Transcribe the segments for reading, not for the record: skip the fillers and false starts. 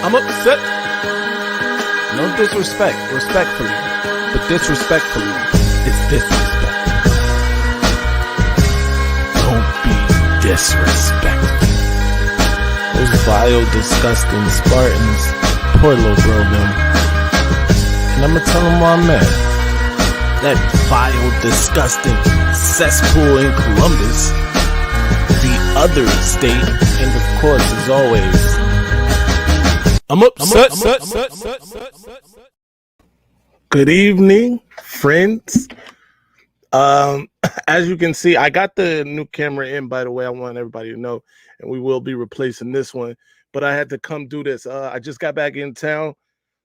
I'm upset. No disrespect, respectfully. But disrespectfully is disrespect. Don't be disrespectful. Those vile, disgusting Spartans. Poor little girl, them. And I'ma tell them why I'm mad. That vile, disgusting cesspool in Columbus. The other state. And of course, as always, I'm upset. Good evening, friends. As you can see, I got the new camera in, by the way. I want everybody to know, and we will be replacing this one. But I had to come do this. I just got back in town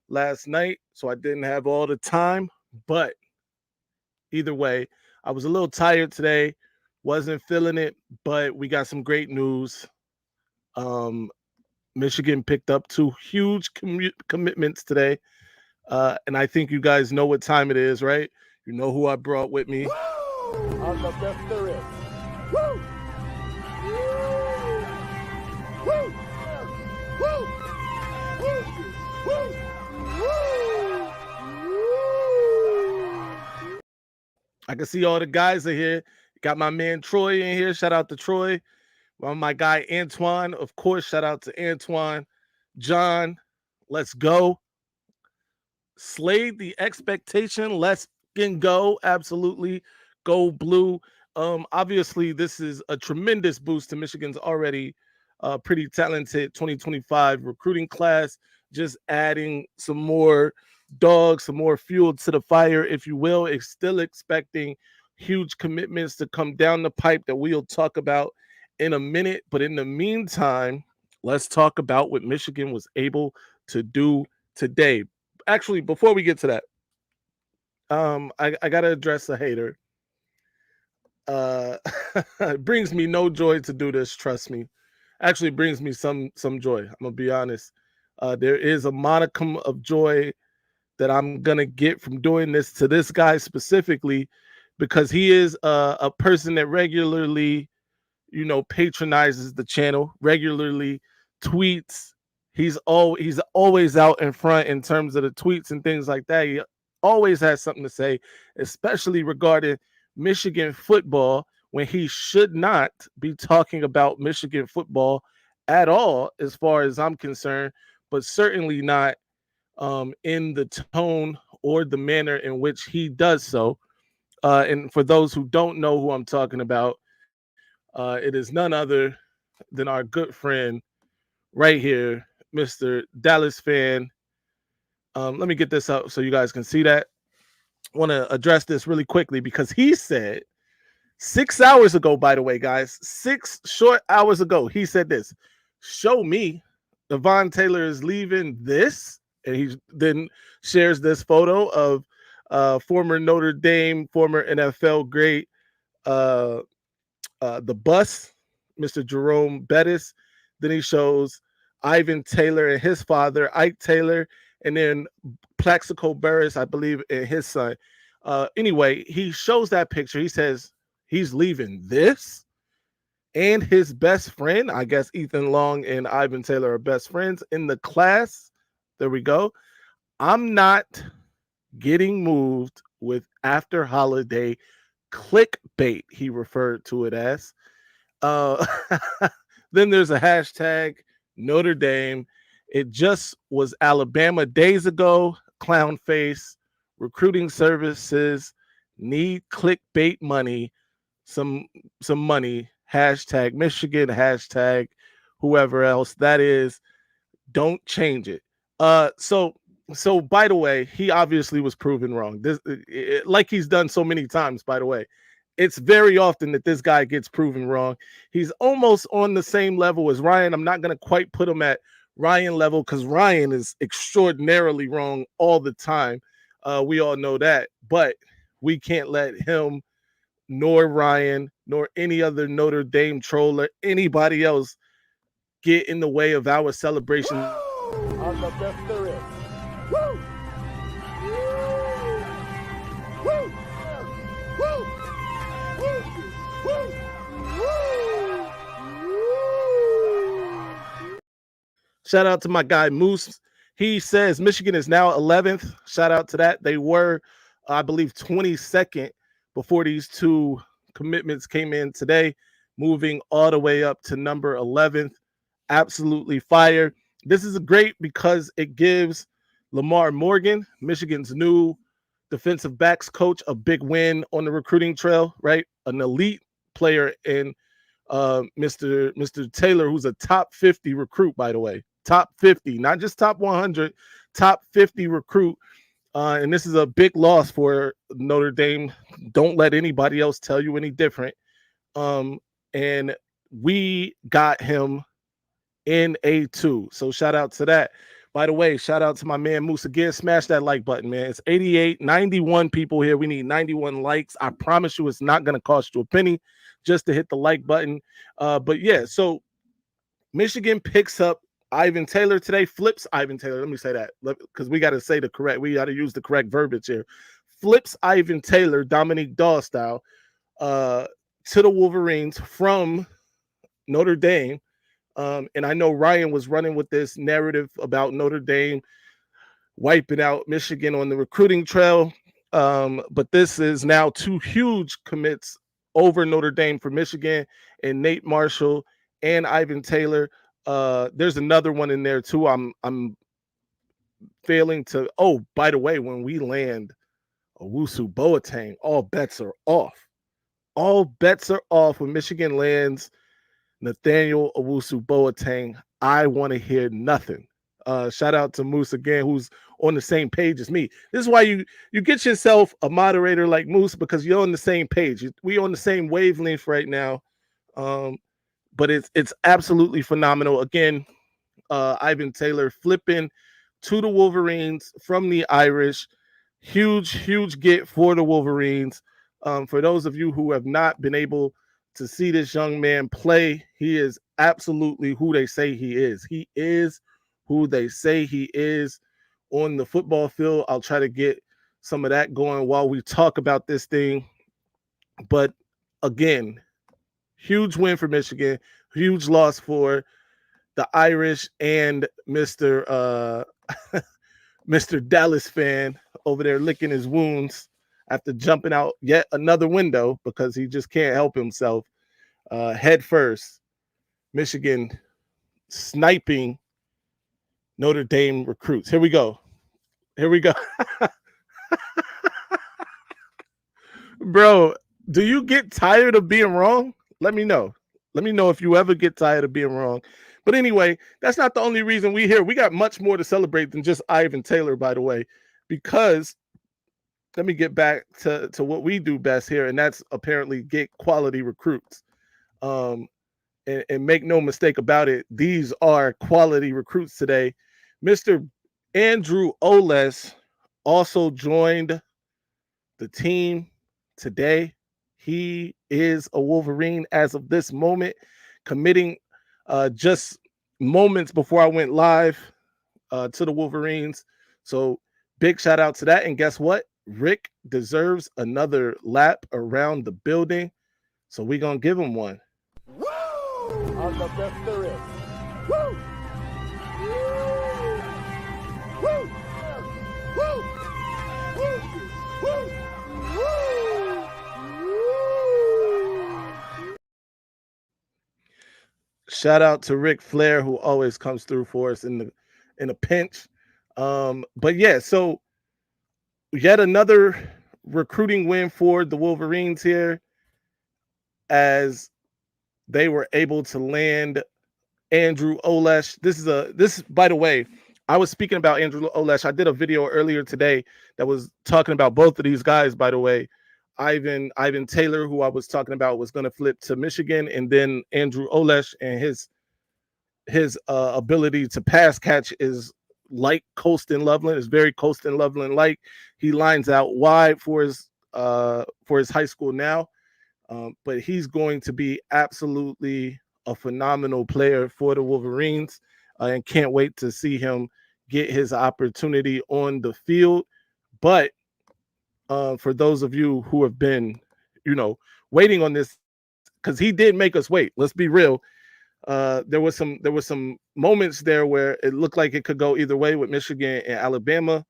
last night, so I didn't have all the time. But either way, I was a little tired today. Wasn't feeling it, but we got some great news. Michigan picked up 2 huge commitments today. And I think you guys know what time it is, right? You know who I brought with me. I'm the best there is. Woo! Woo! Woo! Woo! Woo! I can see all the guys are here. Got my man Troy in here. Shout out to Troy. Well, my guy Antoine, of course. Shout out to Antoine. John, let's go. Slayed the expectation. Let's go. Absolutely. Go blue. Obviously, this is a tremendous boost to Michigan's already pretty talented 2025 recruiting class. Just adding some more dogs, some more fuel to the fire, if you will. It's still expecting huge commitments to come down the pipe that we'll talk about in a minute. But in the meantime, let's talk about what Michigan was able to do today. Actually, before we get to that, I gotta address a hater. It brings me no joy to do this, trust me. Actually, it brings me some joy. I'm gonna be honest. There is a modicum of joy that I'm gonna get from doing this to this guy specifically, because he is a person that regularly, patronizes the channel, regularly tweets. He's always out in front in terms of the tweets and things like that. He always has something to say, especially regarding Michigan football, when he should not be talking about Michigan football at all, as far as I'm concerned, but certainly not in the tone or the manner in which he does so. And for those who don't know who I'm talking about, it is none other than our good friend right here, Mr. Dallas fan. Let me get this up so you guys can see that. I want to address this really quickly because he said 6 hours ago, by the way, guys, 6 short hours ago, he said this: show me Devon Taylor is leaving this. And he then shares this photo of former Notre Dame, former NFL great, the bus, Mr. Jerome Bettis. Then he shows Ivan Taylor and his father, Ike Taylor, and then Plaxico Burress, I believe, and his son. Anyway, he shows that picture. He says he's leaving this, and his best friend, I guess Ethan Long and Ivan Taylor are best friends in the class. There we go. I'm not getting moved with after holiday clickbait, he referred to it as. Then there's a hashtag Notre Dame. It just was Alabama days ago. Clown face. Recruiting services need clickbait money. Some money. Hashtag Michigan. Hashtag whoever else that is. Don't change it. So by the way, he obviously was proven wrong. Like he's done so many times, by the way. It's very often that this guy gets proven wrong. He's almost on the same level as Ryan. I'm not going to quite put him at Ryan level because Ryan is extraordinarily wrong all the time. We all know that. But we can't let him, nor Ryan, nor any other Notre Dame troll or anybody else get in the way of our celebration. I'm the best there is. Woo! Woo! Woo! Shout out to my guy Moose. He says Michigan is now 11th. Shout out to that. They were, I believe, 22nd before these two commitments came in today, moving all the way up to number 11th. Absolutely fire. This is great because it gives Lamar Morgan, Michigan's new defensive backs coach, a big win on the recruiting trail, right? An elite player in Mr. Taylor, who's a top 50 recruit, by the way. Top 50, not just top 100, top 50 recruit. And this is a big loss for Notre Dame. Don't let anybody else tell you any different. And we got him in A2. So shout out to that. By the way, shout out to my man Moose again. Smash that like button, man. It's 88, 91 people here. We need 91 likes. I promise you it's not going to cost you a penny just to hit the like button. But yeah, so Michigan picks up Ivan Taylor today, flips Ivan Taylor. Let me say that because we got to say we got to use the correct verbiage here. Flips Ivan Taylor, Dominique Dawes style, to the Wolverines from Notre Dame. And I know Ryan was running with this narrative about Notre Dame wiping out Michigan on the recruiting trail. But this is now two huge commits over Notre Dame for Michigan, and Nate Marshall and Ivan Taylor. There's another one in there too. I'm failing to. Oh, by the way, when we land Owusu Boateng, all bets are off. All bets are off when Michigan lands Nathaniel Owusu Boateng. I want to hear nothing. Shout out to Moose again, who's on the same page as me. This is why you get yourself a moderator like Moose, because you're on the same page. We on the same wavelength right now. But it's absolutely phenomenal. Again, Ivan Taylor flipping to the Wolverines from the Irish. Huge get for the Wolverines. For those of you who have not been able to see this young man play, he is absolutely who they say he is. He is who they say he is on the football field. I'll try to get some of that going while we talk about this thing. But again, huge win for Michigan, huge loss for the Irish and Mr. Mr. Dallas fan over there licking his wounds after jumping out yet another window because he just can't help himself. Head first, Michigan sniping Notre Dame recruits. Here we go. Bro, do you get tired of being wrong? Let me know. Let me know if you ever get tired of being wrong. But anyway, that's not the only reason we here. We got much more to celebrate than just Ivan Taylor, by the way, because let me get back to what we do best here, and that's apparently get quality recruits. And make no mistake about it, these are quality recruits today. Mr. Andrew Oles also joined the team today. He is a Wolverine as of this moment, committing just moments before I went live to the Wolverines. So big shout out to that. And guess what? Rick deserves another lap around the building. So we're going to give him one. Woo! On the best there is. Woo! Woo! Woo! Woo! Woo! Shout out to Ric Flair, who always comes through for us in a pinch. But yeah, so yet another recruiting win for the Wolverines here, as they were able to land Andrew Oles. This by the way, I was speaking about Andrew Oles. I did a video earlier today that was talking about both of these guys, by the way. Ivan Taylor, who I was talking about, was going to flip to Michigan, and then Andrew Oles and his ability to pass catch is like Colston Loveland. Is very Colston Loveland like. He lines out wide for his high school now, but he's going to be absolutely a phenomenal player for the Wolverines, and can't wait to see him get his opportunity on the field. But for those of you who have been, waiting on this, because he did make us wait. Let's be real. There was some moments there where it looked like it could go either way with Michigan and Alabama,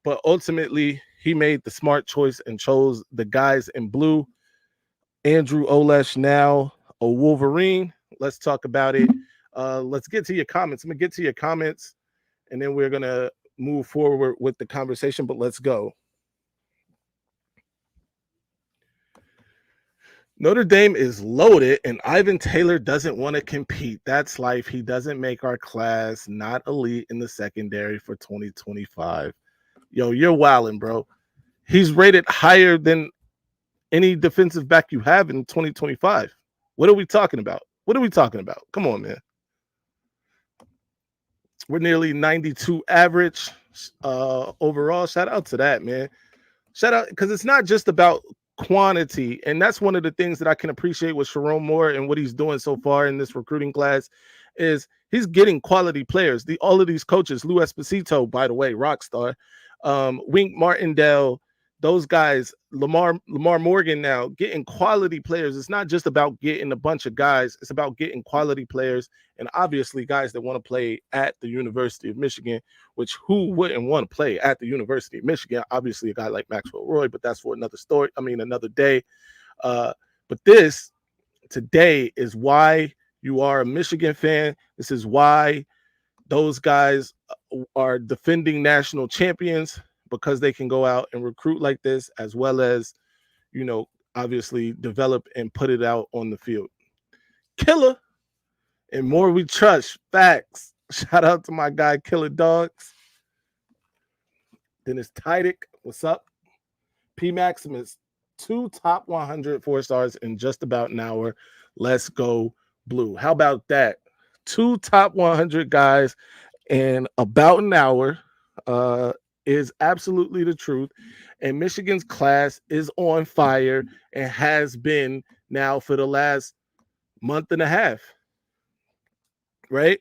but ultimately he made the smart choice and chose the guys in blue. Andrew Oles, now a Wolverine. Let's talk about it. Let's get to your comments. I'm gonna get to your comments, and then we're gonna move forward with the conversation. But let's go. Notre Dame is loaded, and Ivan Taylor doesn't want to compete. That's life. He doesn't make our class not elite in the secondary for 2025. Yo, you're wilding, bro. He's rated higher than any defensive back you have in 2025. What are we talking about? What are we talking about? Come on, man. We're nearly 92 average overall. Shout out to that, man. Shout out, because it's not just about quantity, and that's one of the things that I can appreciate with Sharon Moore and what he's doing so far in this recruiting class is he's getting quality players. All of these coaches, Lou Esposito, by the way, rock star, Wink Martindale, those guys, Lamar Morgan, now getting quality players. It's not just about getting a bunch of guys, it's about getting quality players, and obviously guys that want to play at the University of Michigan, which who wouldn't want to play at the University of Michigan? Obviously a guy like Maxwell Roy, but that's for another story. I mean, another day. But this today is why you are a Michigan fan. This is why those guys are defending national champions, because they can go out and recruit like this, as well as, obviously develop and put it out on the field. Killer and more we trust. Facts. Shout out to my guy, Killer Dogs. Dennis Tidick. What's up? P Maximus, 2 top 100 4-stars in just about an hour. Let's go blue. How about that? 2 top 100 guys in about an hour is absolutely the truth. And Michigan's class is on fire and has been now for the last month and a half, right?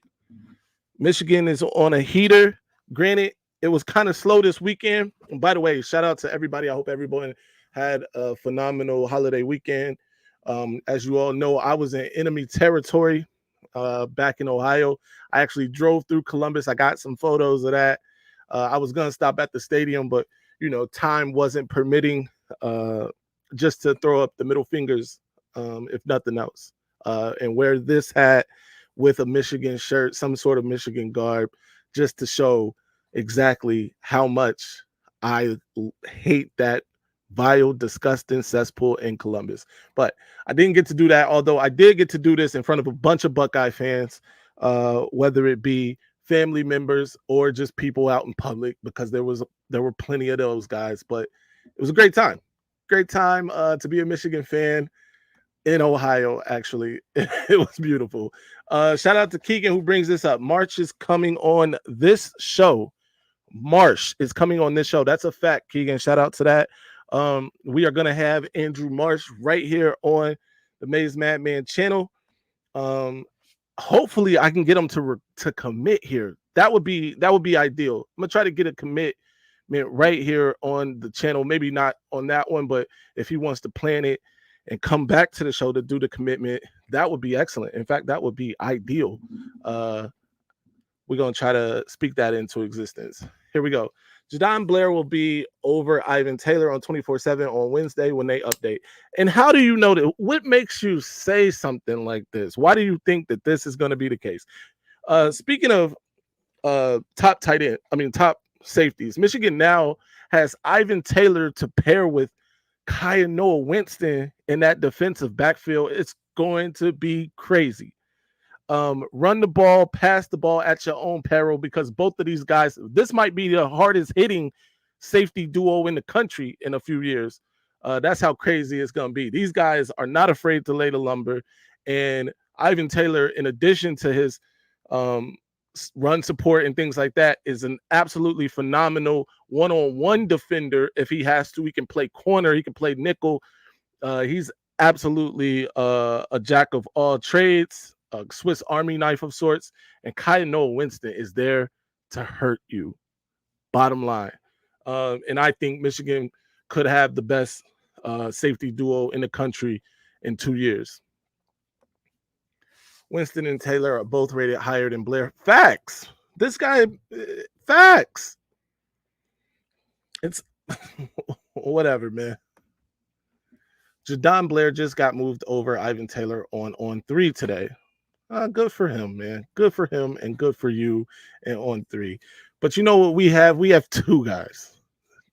Michigan is on a heater. Granted, it was kind of slow this weekend. And by the way, shout out to everybody. I hope everyone had a phenomenal holiday weekend. As you all know, I was in enemy territory back in Ohio. I actually drove through Columbus. I got some photos of that. I was going to stop at the stadium, but, time wasn't permitting, just to throw up the middle fingers, if nothing else, and wear this hat with a Michigan shirt, some sort of Michigan garb, just to show exactly how much I hate that vile, disgusting cesspool in Columbus. But I didn't get to do that, although I did get to do this in front of a bunch of Buckeye fans, whether it be family members or just people out in public, because there were plenty of those guys. But it was a great time. Great time to be a Michigan fan in Ohio, actually. It was beautiful. Shout out to Keegan who brings this up. March is coming on this show. Marsh is coming on this show. That's a fact, Keegan. Shout out to that. We are going to have Andrew Marsh right here on the Maize Mad Man channel. Hopefully I can get him to commit here. That would be ideal. I'm going to try to get a commitment right here on the channel. Maybe not on that one, but if he wants to plan it and come back to the show to do the commitment, that would be excellent. In fact, that would be ideal. We're going to try to speak that into existence. Here we go. Jadon Blair will be over Ivan Taylor on 24/7 on Wednesday when they update. And how do you know that? What makes you say something like this? Why do you think that this is going to be the case? Speaking of top safeties, Michigan now has Ivan Taylor to pair with Kaya Noah Winston in that defensive backfield. It's going to be crazy. Run the ball, pass the ball at your own peril, because both of these guys, this might be the hardest hitting safety duo in the country in a few years. That's how crazy it's going to be. These guys are not afraid to lay the lumber. And Ivan Taylor, in addition to his run support and things like that, is an absolutely phenomenal one-on-one defender. If he has to, he can play corner, he can play nickel. He's absolutely a jack of all trades, a Swiss Army knife of sorts. And Kaya Noah Winston is there to hurt you. Bottom line. And I think Michigan could have the best safety duo in the country in 2 years. Winston and Taylor are both rated higher than Blair. Facts. This guy, facts. It's whatever, man. Jadon Blair just got moved over Ivan Taylor on 3 today. Good for him, man. Good for him and good for you and on 3. But you know what we have? We have 2 guys.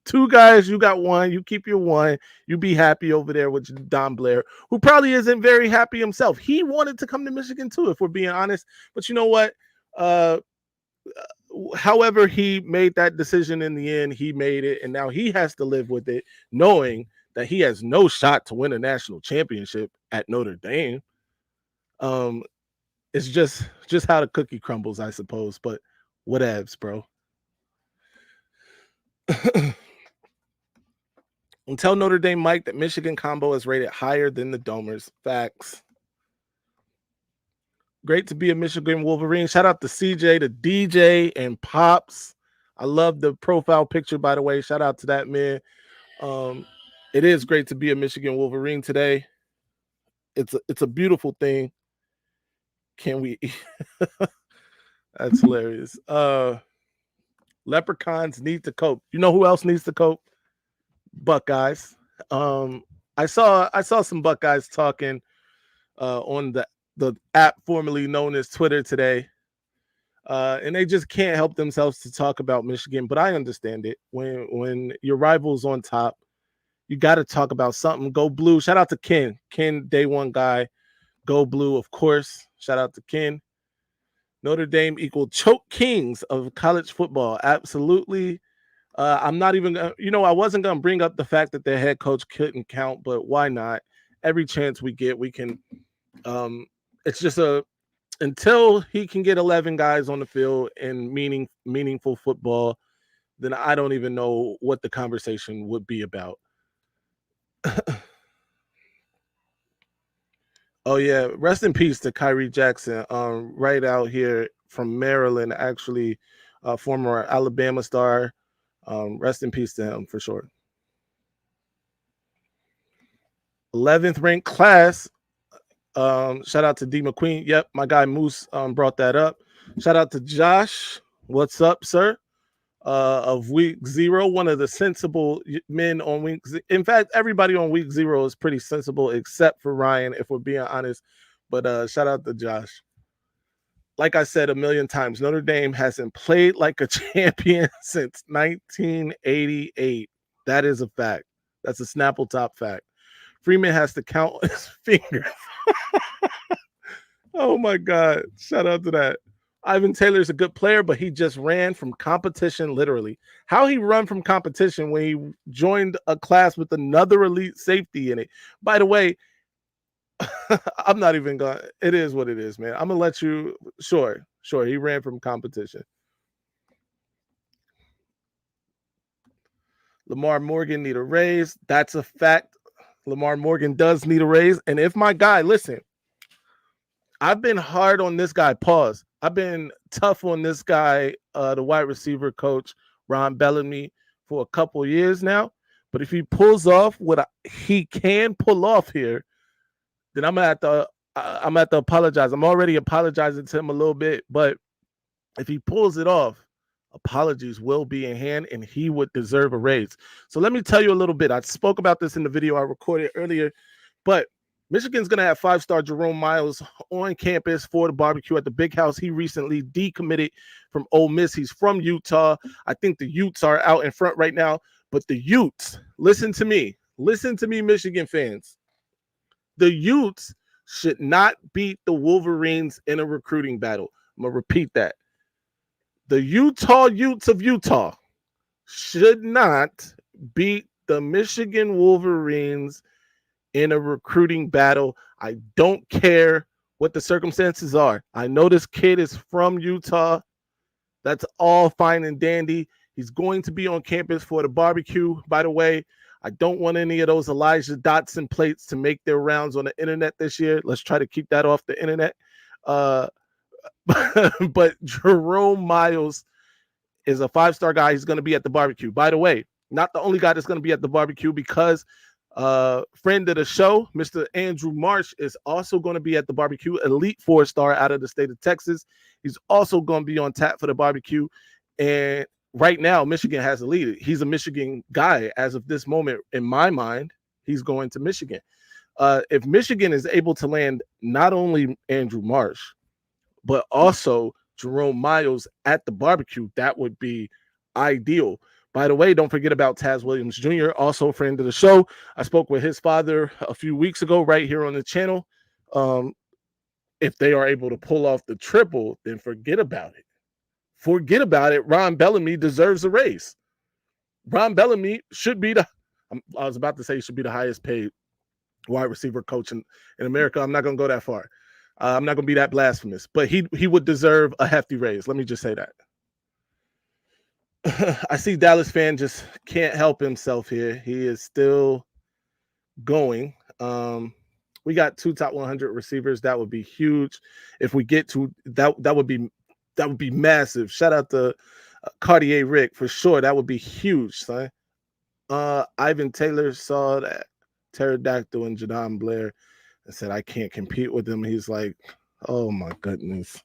2 guys, you got 1. You keep your 1. You be happy over there with Don Blair, who probably isn't very happy himself. He wanted to come to Michigan too, if we're being honest. But you know what? However he made that decision in the end, he made it, and now he has to live with it, knowing that he has no shot to win a national championship at Notre Dame. It's just how the cookie crumbles, I suppose. But whatevs, bro. And tell Notre Dame Mike that Michigan combo is rated higher than the Domers. Facts. Great to be a Michigan Wolverine. Shout out to CJ, to DJ, and Pops. I love the profile picture, by the way. Shout out to that man. It is great to be a Michigan Wolverine today. It's a beautiful thing. Can we? That's hilarious. Leprechauns need to cope. You know who else needs to cope? Buckeyes. I saw some Buckeyes talking on the app formerly known as Twitter today. And they just can't help themselves to talk about Michigan, but I understand it. When your rival's on top, you got to talk about something. Go Blue. Shout out to Ken. Ken, day one guy. Go Blue, of course. Shout out to Ken. Notre Dame equal choke kings of college football. Absolutely. I'm not even gonna, I wasn't gonna bring up the fact that their head coach couldn't count, but why not? Every chance we get, we can. It's just until he can get 11 guys on the field and meaningful football, then I don't even know what the conversation would be about. Oh yeah, rest in peace to Kyrie Jackson. Right out here from Maryland, actually, former Alabama star. Rest in peace to him for sure. 11th ranked class. Shout out to D McQueen. Yep, my guy Moose brought that up. Shout out to Josh. What's up, sir? Of week 0, one of the sensible men on week. In fact, everybody on week 0 is pretty sensible except for Ryan, if we're being honest. But shout out to Josh. Like I said a million times, Notre Dame hasn't played like a champion since 1988. That is a fact. That's a Snapple top fact. Freeman has to count on his fingers. Oh my God. Shout out to that. Ivan Taylor's a good player, but he just ran from competition, literally. How he run from competition when he joined a class with another elite safety in it. By the way, I'm not even going to. It is what it is, man. I'm going to let you. Sure. He ran from competition. Lamar Morgan need a raise. That's a fact. Lamar Morgan does need a raise. And if my guy, listen, I've been hard on this guy. Pause. I've been tough on this guy, the wide receiver coach, Ron Bellamy, for a couple years now. But if he pulls off what he can pull off here, then I'm gonna have to apologize. I'm already apologizing to him a little bit, but if he pulls it off, apologies will be in hand, and he would deserve a raise. So let me tell you a little bit. I spoke about this in the video I recorded earlier, but Michigan's going to have 5-star Jerome Miles on campus for the barbecue at the Big House. He recently decommitted from Ole Miss. He's from Utah. I think the Utes are out in front right now, but the Utes, listen to me, Michigan fans. The Utes should not beat the Wolverines in a recruiting battle. I'm going to repeat that. The Utah Utes of Utah should not beat the Michigan Wolverines in a recruiting battle. I don't care what the circumstances are. I know this kid is from Utah. That's all fine and dandy. He's going to be on campus for the barbecue. By the way, I don't want any of those Elijah Dotson plates to make their rounds on the internet this year. Let's try to keep that off the internet. But Jerome Miles is a 5-star guy. He's going to be at the barbecue. By the way, not the only guy that's going to be at the barbecue, because Friend of the show, Mr. Andrew Marsh, is also going to be at the barbecue. Elite 4-star out of the state of Texas. He's also going to be on tap for the barbecue. And right now, Michigan has a lead. He's a Michigan guy as of this moment. In my mind, he's going to Michigan. If Michigan is able to land not only Andrew Marsh, but also Jerome Miles at the barbecue, that would be ideal. By the way, don't forget about Taz Williams Jr., also a friend of the show. I spoke with his father a few weeks ago right here on the channel. If they are able to pull off the triple, then forget about it. Forget about it. Ron Bellamy deserves a raise. Ron Bellamy should be I was about to say should be the highest paid wide receiver coach in America. I'm not going to go that far. I'm not going to be that blasphemous, but he would deserve a hefty raise. Let me just say that. I see Dallas fan just can't help himself here. He is still going. We got 2 top 100 receivers. That would be huge. If we get to that would be massive. Shout out to Cartier Rick for sure. That would be huge, son. Ivan Taylor saw that Pterodactyl and Jadon Blair and said, I can't compete with him. He's like, oh my goodness.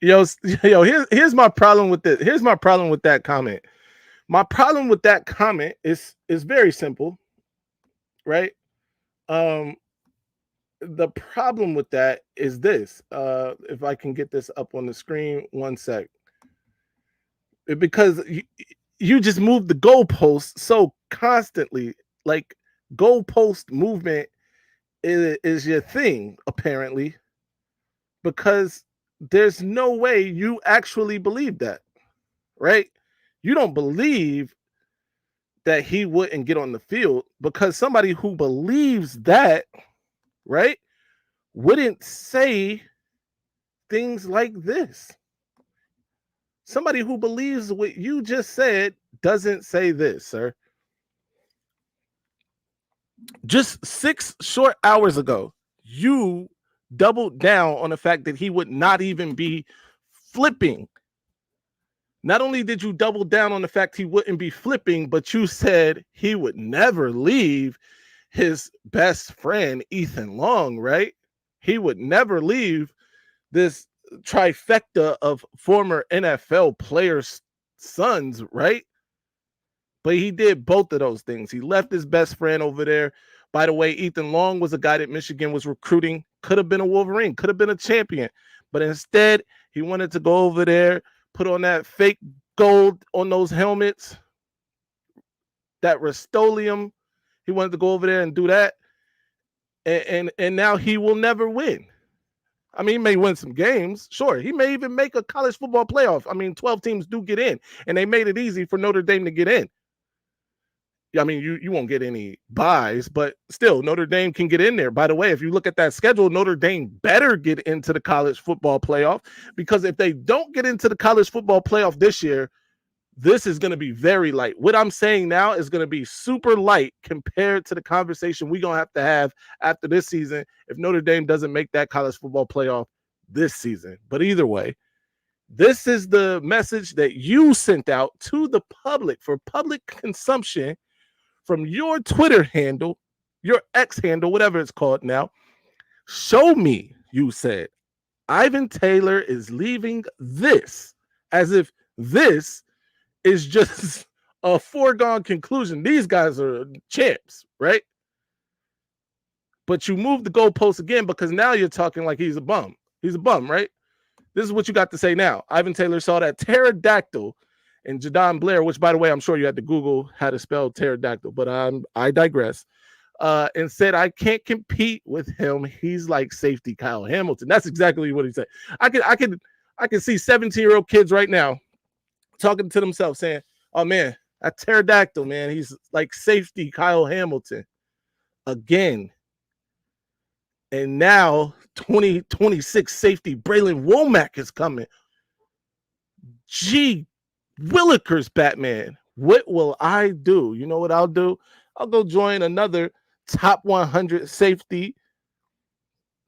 Here's my problem with this. Here's my problem with that comment. My problem with that comment is very simple, right? The problem with that is this. If I can get this up on the screen, one sec. Because you just move the goalpost so constantly. Like, goalpost movement is your thing, apparently, because there's no way you actually believe that, right? You don't believe that he wouldn't get on the field, because somebody who believes that, right, wouldn't say things like this. Somebody who believes what you just said doesn't say this, sir. Just 6 short hours ago, you doubled down on the fact that he would not even be flipping. Not only did you double down on the fact he wouldn't be flipping, but you said he would never leave his best friend, Ethan Long, right? He would never leave this trifecta of former NFL players' sons, right? But he did both of those things. He left his best friend over there. By the way, Ethan Long was a guy that Michigan was recruiting. Could have been a Wolverine, could have been a champion. But instead, he wanted to go over there, put on that fake gold on those helmets, that Rust-Oleum. He wanted to go over there and do that. And now he will never win. I mean, he may win some games. Sure. He may even make a college football playoff. I mean, 12 teams do get in, and they made it easy for Notre Dame to get in. I mean, you won't get any buys, but still, Notre Dame can get in there. By the way, if you look at that schedule, Notre Dame better get into the college football playoff, because if they don't get into the college football playoff this year, this is going to be very light. What I'm saying now is going to be super light compared to the conversation we're going to have after this season if Notre Dame doesn't make that college football playoff this season. But either way, this is the message that you sent out to the public for public consumption from your Twitter handle, your X handle, whatever it's called now. Show me, you said, Ivan Taylor is leaving this, as if this is just a foregone conclusion. These guys are champs, right? But you move the goalpost again, because now you're talking like he's a bum. He's a bum, right? This is what you got to say now. Ivan Taylor saw that pterodactyl and Jadon Blair, which, by the way, I'm sure you had to Google how to spell pterodactyl, but I digress. And said, I can't compete with him. He's like safety Kyle Hamilton. That's exactly what he said. I can see 17-year-old kids right now talking to themselves saying, oh man, that pterodactyl, man, he's like safety Kyle Hamilton again. And now 2026 safety Braylon Womack is coming. Gee Willikers, Batman, what will I do? You know what I'll do? I'll go join another top 100 safety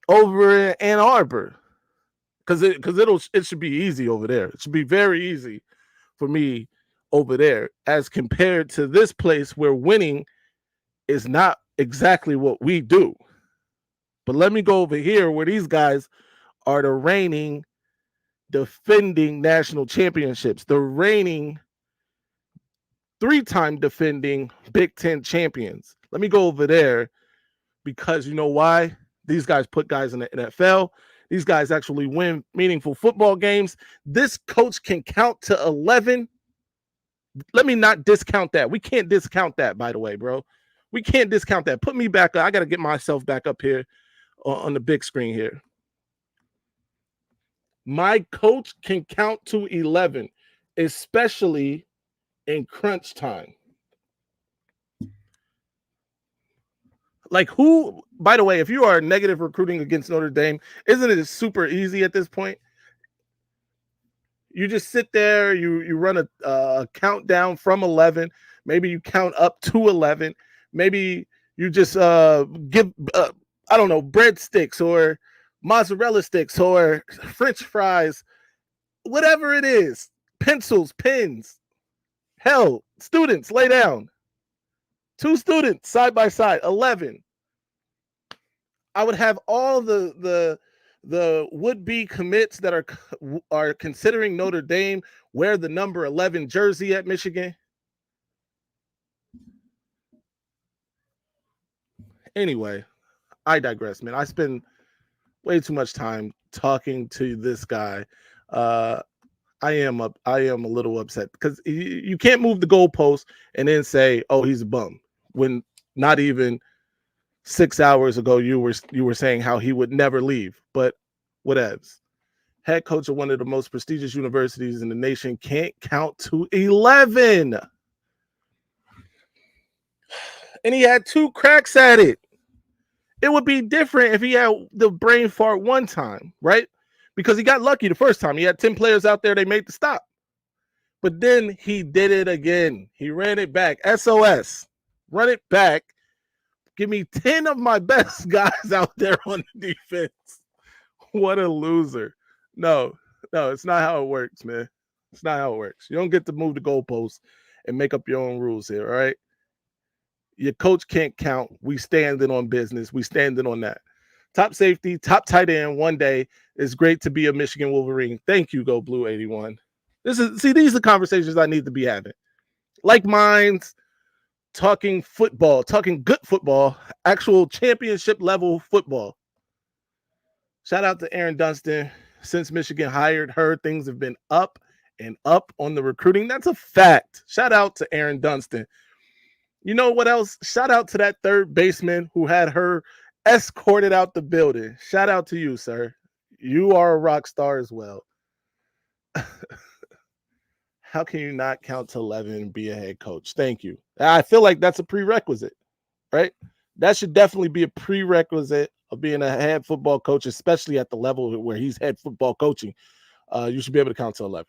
over in Ann Arbor. because it should be easy over there. It should be very easy for me over there, as compared to this place where winning is not exactly what we do. But let me go over here where these guys are the reigning, defending national championships, the reigning 3-time defending Big Ten champions. Let me go over there, because you know why? These guys put guys in the NFL. These guys actually win meaningful football games. This coach can count to 11. Let me not discount that. We can't discount that, by the way, bro. We can't discount that. Put me back up. I got to get myself back up here on the big screen here. My coach can count to 11, especially in crunch time. Like, who, by the way, if you are negative recruiting against Notre Dame, isn't it super easy at this point? You just sit there, you run a countdown from 11. Maybe you count up to 11. Maybe you just give, I don't know, breadsticks or mozzarella sticks or French fries, whatever it is, pencils, pens. Hell, students, lay down. 2 students side by side, 11. I would have all the would-be commits that are considering Notre Dame wear the number 11 jersey at Michigan. Anyway, I digress, man. I spend way too much time talking to this guy. I am a little upset because you can't move the goalpost and then say, "Oh, he's a bum," when not even 6 hours ago you were saying how he would never leave. But whatevs. Head coach of one of the most prestigious universities in the nation can't count to 11, and he had 2 cracks at it. It would be different if he had the brain fart one time, right? Because he got lucky the first time. He had 10 players out there, they made the stop. But then he did it again. He ran it back. SOS. Run it back. Give me 10 of my best guys out there on the defense. What a loser. No, it's not how it works, man. It's not how it works. You don't get to move the goalposts and make up your own rules here, all right? Your coach can't count. We standing on business. We standing on that. Top safety, top tight end one day. It's great to be a Michigan Wolverine. Thank you, Go Blue 81. These are conversations I need to be having. Like minds, talking football, talking good football, actual championship level football. Shout out to Aaron Dunston. Since Michigan hired her, things have been up and up on the recruiting. That's a fact. Shout out to Aaron Dunston. You know what else? Shout out to that third baseman who had her escorted out the building. Shout out to you, sir. You are a rock star as well. How can you not count to 11 and be a head coach? Thank you. I feel like that's a prerequisite, right? That should definitely be a prerequisite of being a head football coach, especially at the level where he's head football coaching. You should be able to count to 11.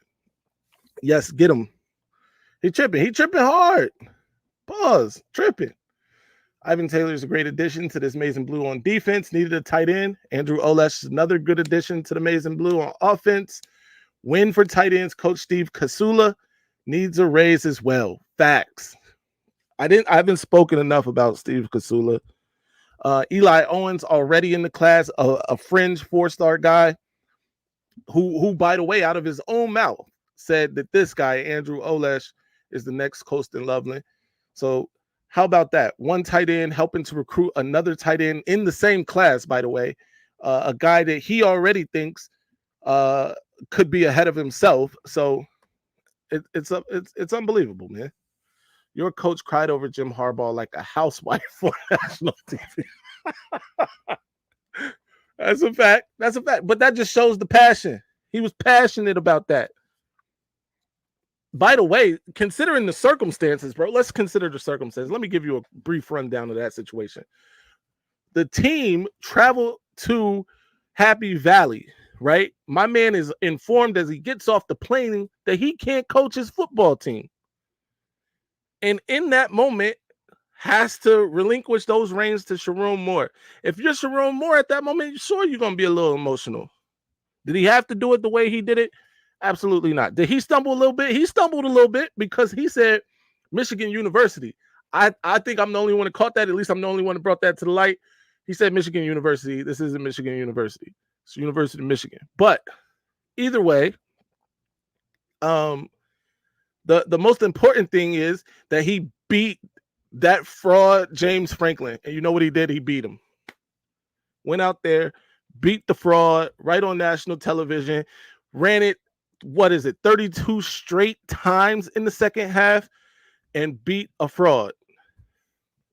Yes, get him. He tripping hard. Pause, tripping. Ivan Taylor is a great addition to this Maize and Blue on defense. Needed a tight end. Andrew Oles is another good addition to the Maize and Blue on offense. Win for tight ends. Coach Steve Kasula needs a raise as well. Facts. I haven't spoken enough about Steve Kasula. Eli Owens already in the class, a fringe 4-star guy who, by the way, out of his own mouth said that this guy, Andrew Oles, is the next Colston Loveland. So how about that? One tight end helping to recruit another tight end in the same class, by the way, a guy that he already thinks could be ahead of himself. So it's unbelievable, man. Your coach cried over Jim Harbaugh like a housewife for national TV. That's a fact. But that just shows the passion. He was passionate about that. By the way, considering the circumstances, bro, let's consider the circumstances. Let me give you a brief rundown of that situation. The team traveled to Happy Valley, right? My man is informed as he gets off the plane that he can't coach his football team. And in that moment, has to relinquish those reins to Sharon Moore. If you're Sharon Moore at that moment, sure, you're going to be a little emotional. Did he have to do it the way he did it? Absolutely not. Did he stumble a little bit? He stumbled a little bit because he said Michigan University. I think I'm the only one that caught that. At least I'm the only one that brought that to the light. He said Michigan University. This isn't Michigan University. It's University of Michigan. But either way, the most important thing is that he beat that fraud James Franklin. And you know what he did? He beat him. Went out there, beat the fraud right on national television, ran it, 32 straight times in the second half, and beat a fraud.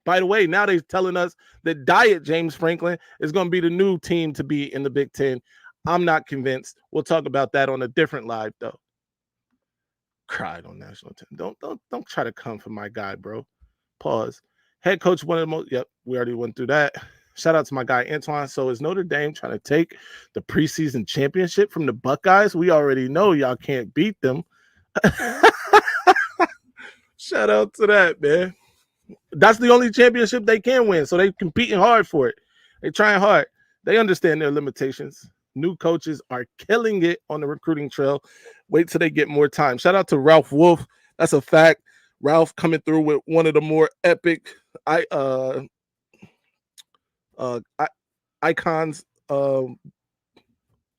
By the way, now they're telling us that Diet James Franklin is going to be the new team to be in the Big Ten. I'm not convinced. We'll talk about that on a different live, though. Cried on national team. Don't try to come for my guy, bro. Pause. Head coach, one of the most. Yep, we already went through that. Shout out to my guy Antoine. So is Notre Dame trying to take the preseason championship from the Buckeyes? We already know y'all can't beat them. Shout out to that, man. That's the only championship they can win. So they're competing hard for it. They're trying hard. They understand their limitations. New coaches are killing it on the recruiting trail. Wait till they get more time. Shout out to Ralph Wolf. That's a fact. Ralph coming through with one of the more epic icons. You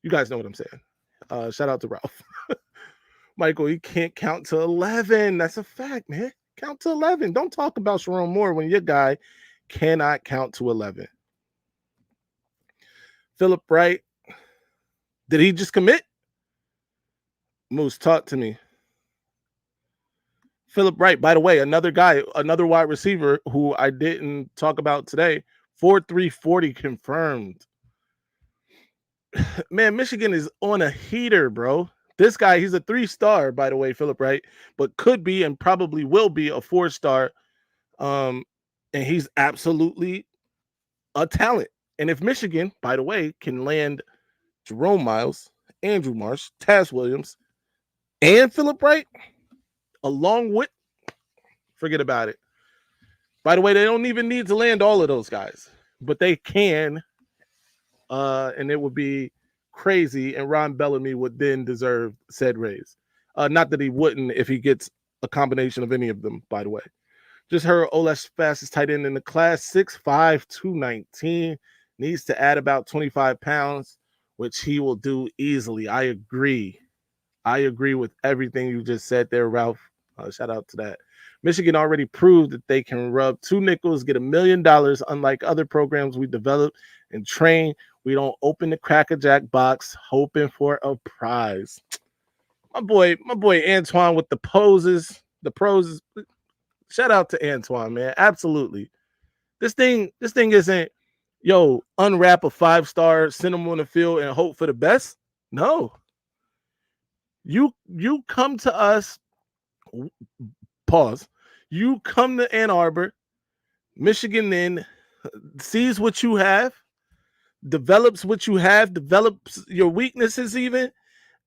guys know what I'm saying. Shout out to Ralph. Michael, he can't count to 11. That's a fact, man. Count to 11. Don't talk about Sharon Moore when your guy cannot count to 11. Philip Wright. Did he just commit? Moose, talk to me. Philip Wright, by the way, another guy, another wide receiver who I didn't talk about today. 4.340 confirmed. Man, Michigan is on a heater, bro. This guy, he's a 3-star, by the way, Philip Wright, but could be and probably will be a 4-star. And he's absolutely a talent. And if Michigan, by the way, can land Jerome Miles, Andrew Marsh, Taz Williams, and Philip Wright, along with, forget about it. By the way, they don't even need to land all of those guys, but they can, and it would be crazy, and Ron Bellamy would then deserve said raise. Not that he wouldn't if he gets a combination of any of them, by the way. Just heard Oles fastest tight end in the class, 6'5", 219, needs to add about 25 pounds, which he will do easily. I agree. I agree with everything you just said there, Ralph. Shout out to that. Michigan already proved that they can rub 2 nickels, get $1 million, unlike other programs we develop and train. We don't open the Cracker Jack box hoping for a prize. My boy Antoine with the poses, the pros. Shout out to Antoine, man. Absolutely. This thing isn't, unwrap a 5-star, send them on the field and hope for the best. No. You come to us, pause. You come to Ann Arbor, Michigan then sees what you have, develops what you have, develops your weaknesses even,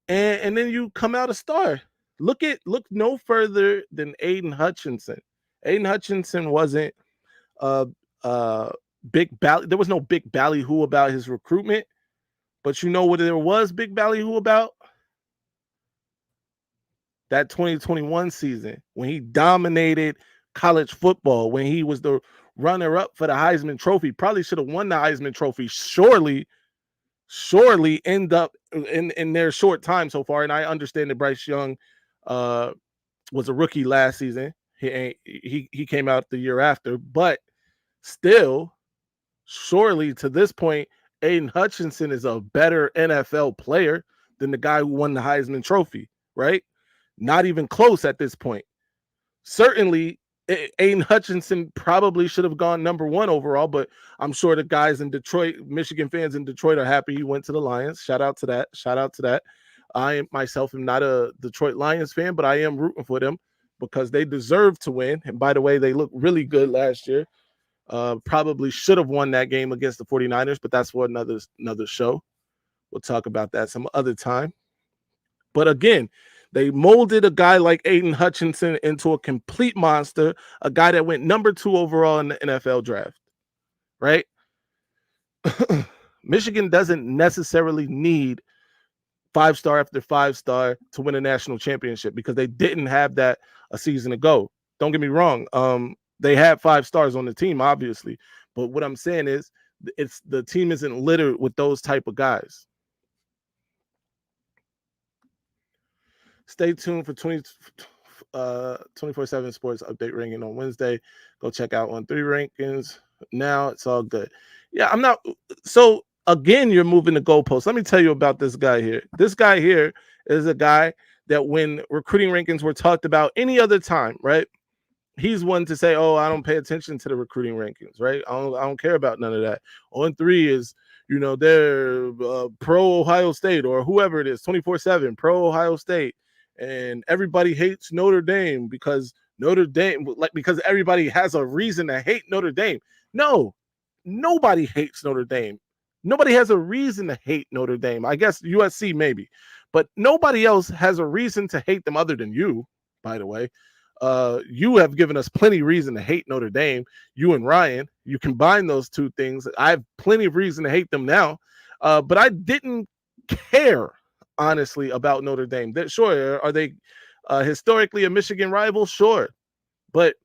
and then you come out a star. Look no further than Aiden Hutchinson. Aiden Hutchinson wasn't big bally. There was no big ballyhoo about his recruitment, but you know what there was big ballyhoo about? That 2021 season when he dominated college football, when he was the runner-up for the Heisman Trophy, probably should have won the Heisman Trophy. Surely end up in their short time so far. And I understand that Bryce Young was a rookie last season. He came out the year after, but still, surely to this point, Aiden Hutchinson is a better NFL player than the guy who won the Heisman Trophy, right? Not even close at this point. Certainly, Aiden Hutchinson probably should have gone number 1 overall, but I'm sure the guys in Detroit, Michigan fans in Detroit, are happy he went to the Lions. Shout out to that. I myself am not a Detroit Lions fan, but I am rooting for them because they deserve to win. And by the way, they looked really good last year. Probably should have won that game against the 49ers, but that's for another show. We'll talk about that some other time. But again, they molded a guy like Aiden Hutchinson into a complete monster, a guy that went number 2 overall in the NFL draft, right? Michigan doesn't necessarily need 5-star after 5-star to win a national championship because they didn't have that a season ago. Don't get me wrong. They had 5 stars on the team, obviously. But what I'm saying is it's the team isn't littered with those type of guys. Stay tuned for 24/7 Sports Update ranking on Wednesday. Go check out on 3 rankings. Now it's all good. Yeah, I'm not. So again, you're moving the goalposts. Let me tell you about this guy here. This guy here is a guy that when recruiting rankings were talked about any other time, right? He's one to say, "Oh, I don't pay attention to the recruiting rankings, right? I don't care about none of that." On 3 is, they're pro Ohio State or whoever it is, 24/7 pro Ohio State, and everybody hates Notre Dame because because everybody has a reason to hate Notre Dame. No, nobody hates Notre Dame. Nobody has a reason to hate Notre Dame. I guess USC maybe, but nobody else has a reason to hate them other than you, by the way. You have given us plenty of reason to hate Notre Dame. You and Ryan, you combine those 2 things. I have plenty of reason to hate them now. But I didn't care, honestly, about Notre Dame. Sure, are they historically a Michigan rival? Sure. But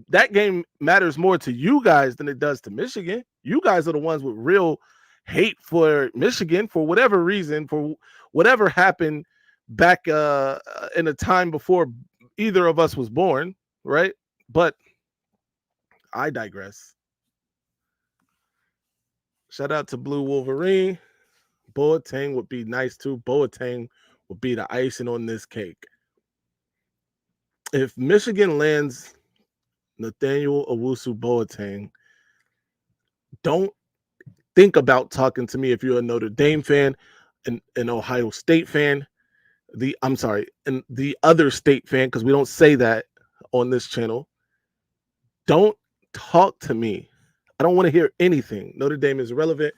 that game matters more to you guys than it does to Michigan. You guys are the ones with real hate for Michigan for whatever reason, for whatever happened back in a time before either of us was born, right? But I digress. Shout out to Blue Wolverine. Boateng would be nice too. Boateng would be the icing on this cake. If Michigan lands Nathaniel Owusu Boateng, don't think about talking to me if you're a Notre Dame fan, an Ohio State fan, and the other state fan, because we don't say that on this channel. Don't talk to me. I don't want to hear anything. Notre Dame is irrelevant.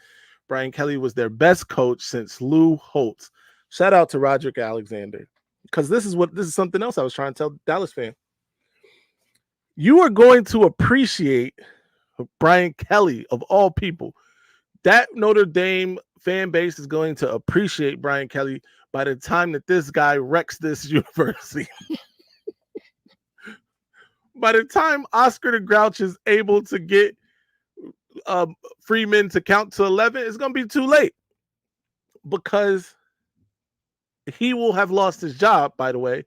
Brian Kelly was their best coach since Lou Holtz. Shout out to Roderick Alexander, because this is something else I was trying to tell Dallas fan. You are going to appreciate Brian Kelly, of all people. That Notre Dame fan base is going to appreciate Brian Kelly by the time that this guy wrecks this university. By the time Oscar the Grouch is able to get Freeman to count to 11, it's going to be too late, because he will have lost his job, by the way,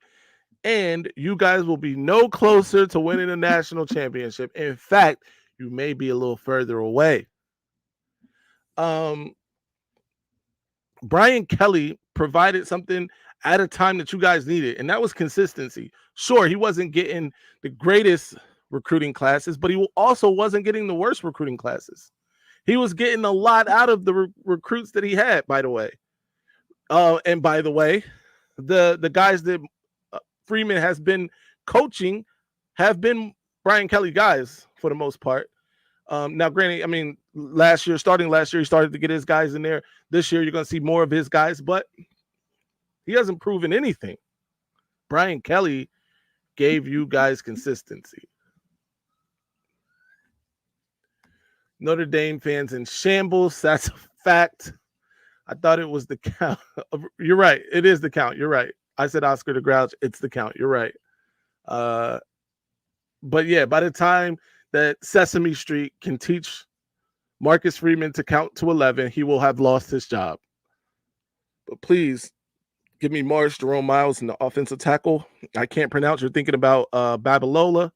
and you guys will be no closer to winning a national championship. In fact, you may be a little further away. Brian Kelly provided something at a time that you guys needed, and that was consistency. Sure, he wasn't getting the greatest recruiting classes, but he also wasn't getting the worst recruiting classes. He was getting a lot out of the recruits that he had, by the way. And by the way, the guys that Freeman has been coaching have been Brian Kelly guys for the most part. Now, granted, I mean, starting last year, he started to get his guys in there. This year, you're going to see more of his guys, but he hasn't proven anything. Brian Kelly gave you guys consistency. Notre Dame fans in shambles. That's a fact. I thought it was the count. You're right. It is the count. You're right. I said Oscar the Grouch. It's the count. You're right. But yeah, by the time that Sesame Street can teach Marcus Freeman to count to 11, he will have lost his job. But please give me Morris Jerome Miles in the offensive tackle. I can't pronounce. You're thinking about Babalola,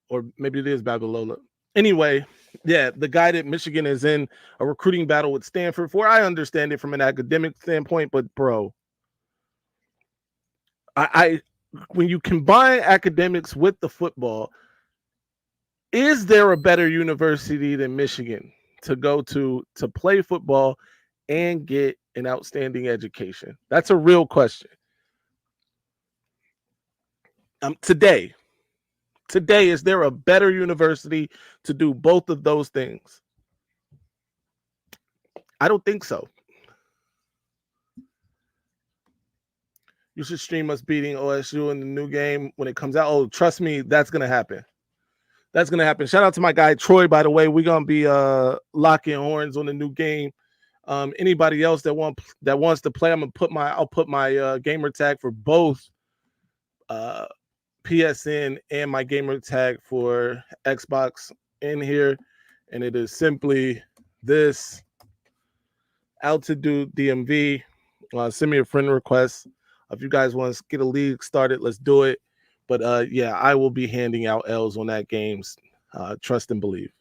or maybe it is Babalola. Anyway, yeah, the guy that Michigan is in a recruiting battle with Stanford for. I understand it from an academic standpoint, but bro, I when you combine academics with the football, is there a better university than Michigan to go to play football and get an outstanding education? That's a real question. Today, is there a better university to do both of those things? I don't think so. You should stream us beating OSU in the new game when it comes out. Oh, trust me, that's going to happen. Shout out to my guy Troy, by the way. We're going to be locking horns on the new game Anybody else that wants to play, I'll put my gamer tag for both uh, PSN and my gamer tag for Xbox in here, and it is simply this Altitude DMV. Send me a friend request if you guys want to get a league started. Let's do it. But yeah, I will be handing out L's on that games. Trust and believe.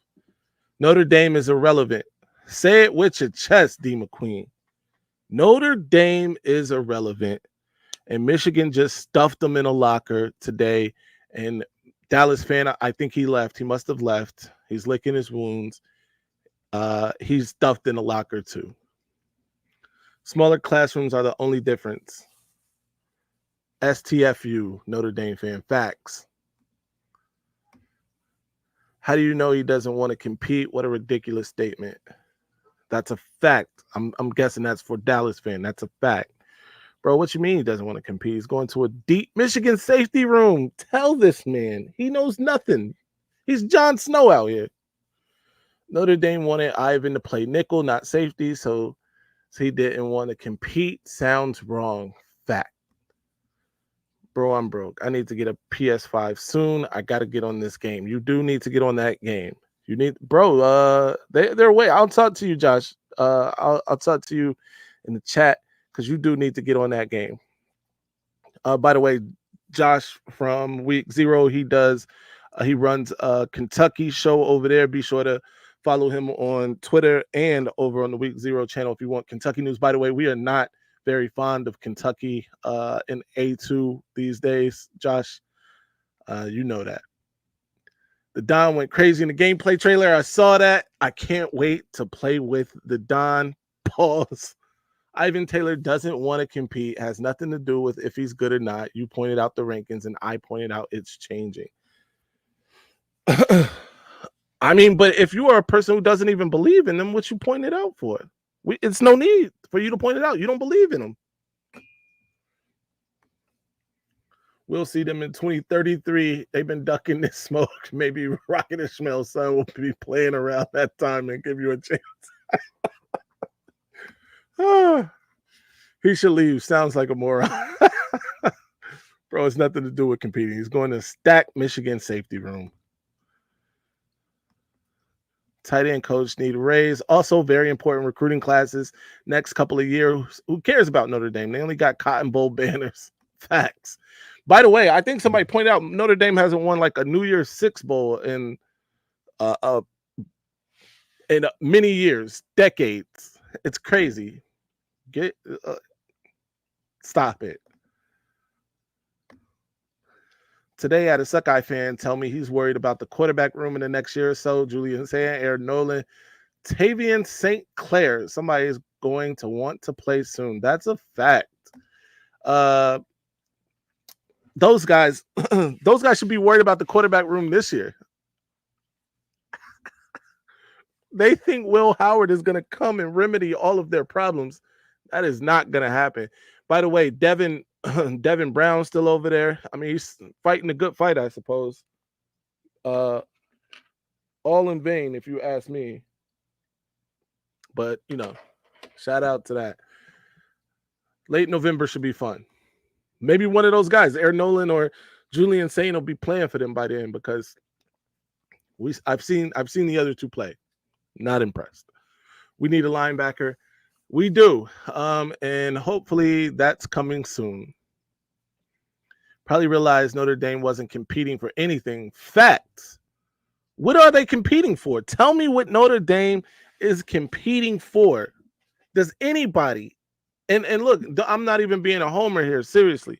Notre Dame is irrelevant. Say it with your chest, D. McQueen. Notre Dame is irrelevant, and Michigan just stuffed them in a locker today. And Dallas fan, I think he left. He must have left. He's licking his wounds. He's stuffed in a locker too. Smaller classrooms are the only difference. STFU, Notre Dame fan. Facts. How do you know he doesn't want to compete? What a ridiculous statement. That's a fact. I'm guessing that's for Dallas fan. That's a fact. Bro, what you mean he doesn't want to compete? He's going to a deep Michigan safety room. Tell this man. He knows nothing. He's Jon Snow out here. Notre Dame wanted Ivan to play nickel, not safety, so he didn't want to compete. Sounds wrong. Fact. Bro, I'm broke. I need to get a PS5 soon. I got to get on this game. You do need to get on that game. You need, bro. They're away. I'll talk to you, Josh. I'll talk to you in the chat because you do need to get on that game. By the way, Josh from Week 0, he runs a Kentucky show over there. Be sure to follow him on Twitter and over on the Week 0 channel if you want Kentucky news. By the way, we are not very fond of Kentucky in A2 these days, Josh. You know that. The Don went crazy in the gameplay trailer. I saw that. I can't wait to play with the Don. Pause. Ivan Taylor doesn't want to compete. Has nothing to do with if he's good or not. You pointed out the rankings, and I pointed out it's changing. I mean, but if you are a person who doesn't even believe in them, what you pointed out for? It's no need for you to point it out. You don't believe in them. We'll see them in 2033. They've been ducking this smoke. Maybe Rocket Ishmael's son will be playing around that time and give you a chance. He should leave. Sounds like a moron. Bro, it's nothing to do with competing. He's going to stack Michigan safety room. Tight end coach need a raise. Also, very important recruiting classes next couple of years. Who cares about Notre Dame? They only got Cotton Bowl banners. Facts. By the way, I think somebody pointed out Notre Dame hasn't won like a New Year's Six Bowl in many years, decades. It's crazy. Stop it. Today, I had a Suckeye fan tell me he's worried about the quarterback room in the next year or so. Julian Sand, Aaron Nolan, Tavian St. Clair. Somebody is going to want to play soon. That's a fact. Those guys should be worried about the quarterback room this year. They think Will Howard is going to come and remedy all of their problems. That is not going to happen. By the way, Devin Brown's still over there. I mean, he's fighting a good fight, I suppose. All in vain, if you ask me. But, shout out to that. Late November should be fun. Maybe one of those guys, Aaron Nolan or Julian Sane, will be playing for them by then because I've seen the other two play. Not impressed. We need a linebacker. We do. And hopefully that's coming soon. Probably realized Notre Dame wasn't competing for anything. Facts. What are they competing for? Tell me what Notre Dame is competing for. Does anybody, and look, I'm not even being a homer here, seriously.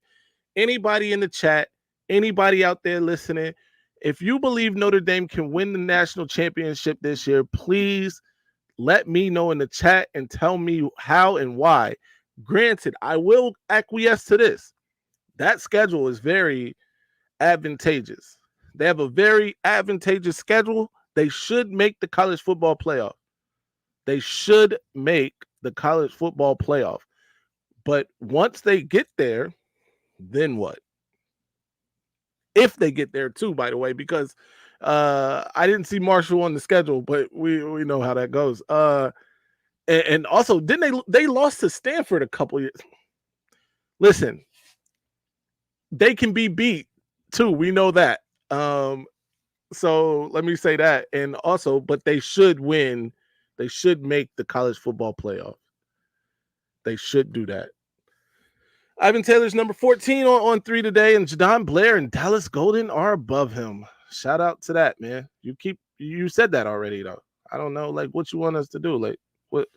Anybody in the chat, anybody out there listening, if you believe Notre Dame can win the national championship this year, please let me know in the chat and tell me how and why. Granted, I will acquiesce to this. That schedule is very advantageous. They have a very advantageous schedule. They should make the college football playoff. They should make the college football playoff. But once they get there, then what? If they get there too, by the way, because I didn't see Marshall on the schedule, but we know how that goes. And also, didn't they lost to Stanford a couple years? Listen, they can be beat too. We know that. So let me say that. And also, but they should win. They should make the college football playoff. They should do that. Ivan Taylor's number 14 on 3 today, and Jadon Blair and Dallas Golden are above him. Shout out to that, man. You said that already, though. I don't know, like, what you want us to do. Like, what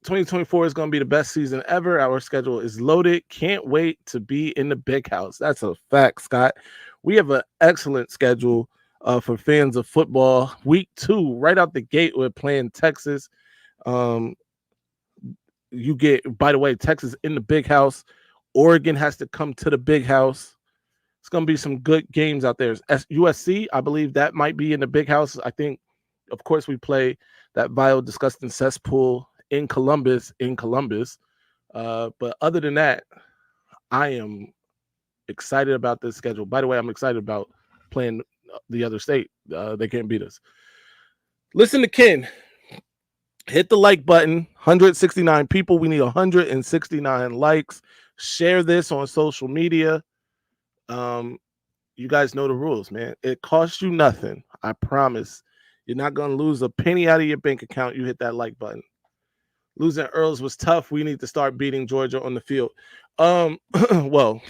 2024 is going to be the best season ever. Our schedule is loaded. Can't wait to be in the big house. That's a fact, Scott. We have an excellent schedule for fans of football. Week 2, right out the gate, we're playing Texas. You get, by the way, Texas in the big house. Oregon has to come to the big house. It's going to be some good games out there. USC, I believe that might be in the big house. I think, of course, we play that vile, disgusting cesspool in Columbus. But other than that, I am excited about this schedule. By the way, I'm excited about playing the other state. They can't beat us. Listen to Ken. Hit the like button. 169 people. We need 169 likes. Share this on social media. You guys know the rules, man. It costs you nothing. I promise. You're not going to lose a penny out of your bank account. You hit that like button. Losing Earls was tough. We need to start beating Georgia on the field. Well,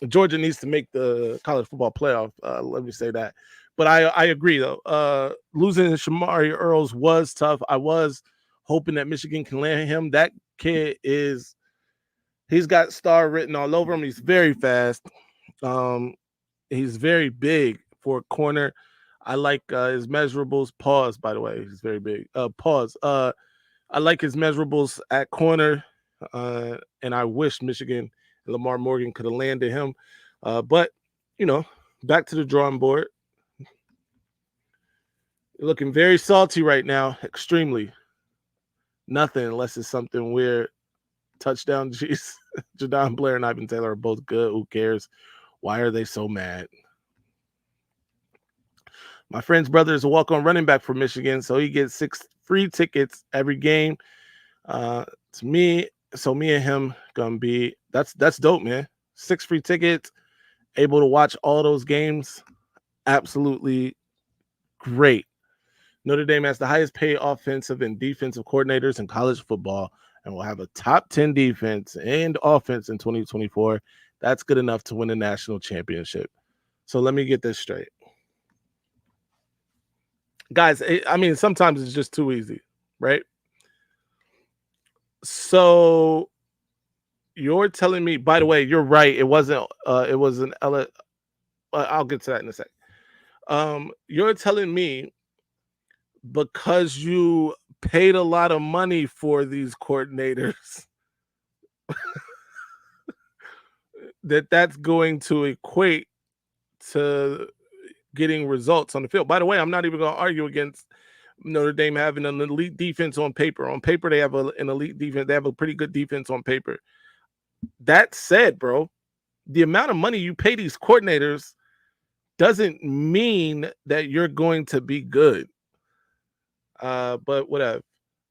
Georgia needs to make the college football playoff. Let me say that. But I agree, though. Losing Shamari Earls was tough. I was hoping that Michigan can land him. That kid he's got star written all over him. He's very fast. He's very big for a corner. I like his measurables. Pause, by the way. He's very big. Pause. I like his measurables at corner. And I wish Michigan and Lamar Morgan could have landed him. But, back to the drawing board. You're looking very salty right now. Extremely. Nothing unless it's something weird. Touchdown, jeez. Jadon Blair and Ivan Taylor are both good. Who cares? Why are they so mad? My friend's brother is a walk-on running back for Michigan, so he gets 6 free tickets every game. To me, so me and him gonna be that's dope, man. 6 free tickets, able to watch all those games. Absolutely great. Notre Dame has the highest paid offensive and defensive coordinators in college football and will have a top 10 defense and offense in 2024. That's good enough to win a national championship. So let me get this straight. Guys, sometimes it's just too easy, right? So you're telling me, by the way, you're right. It was an Ella. I'll get to that in a sec. You're telling me because you paid a lot of money for these coordinators that's going to equate to getting results on the field. By the way, I'm not even going to argue against Notre Dame having an elite defense on paper. On paper, they have an elite defense. They have a pretty good defense on paper. That said, bro, the amount of money you pay these coordinators doesn't mean that you're going to be good. But whatever.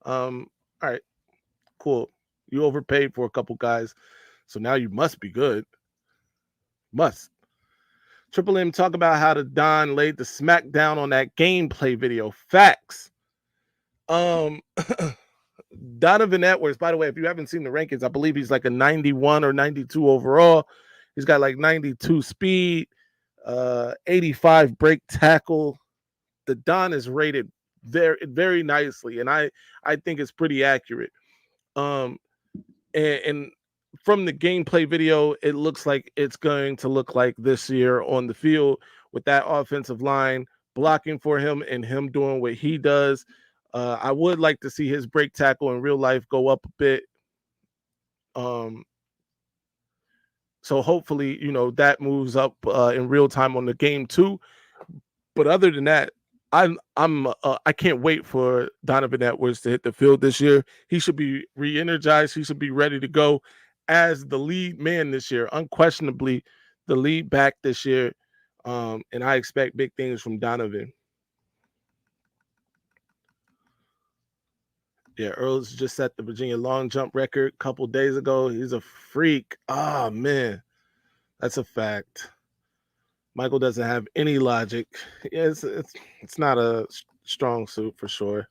All right, cool. You overpaid for a couple guys, so now you must be good. Must. Triple M talk about how the Don laid the smackdown on that gameplay video. Facts. Donovan Edwards, by the way, if you haven't seen the rankings, I believe he's like a 91 or 92 overall. He's got like 92 speed, 85 break tackle. The Don is rated very, very nicely, and I think it's pretty accurate. And from the gameplay video, it looks like it's going to look like this year on the field with that offensive line blocking for him and him doing what he does. I would like to see his break tackle in real life go up a bit. So hopefully, that moves up in real time on the game too. But other than that, I can't wait for Donovan Edwards to hit the field this year. He should be re-energized. He should be ready to go as the lead man this year, unquestionably the lead back this year. And I expect big things from Donovan. Yeah, Earls just set the Virginia long jump record a couple days ago. He's a freak. Oh man, that's a fact. Michael doesn't have any logic. Yeah, it's not a strong suit for sure.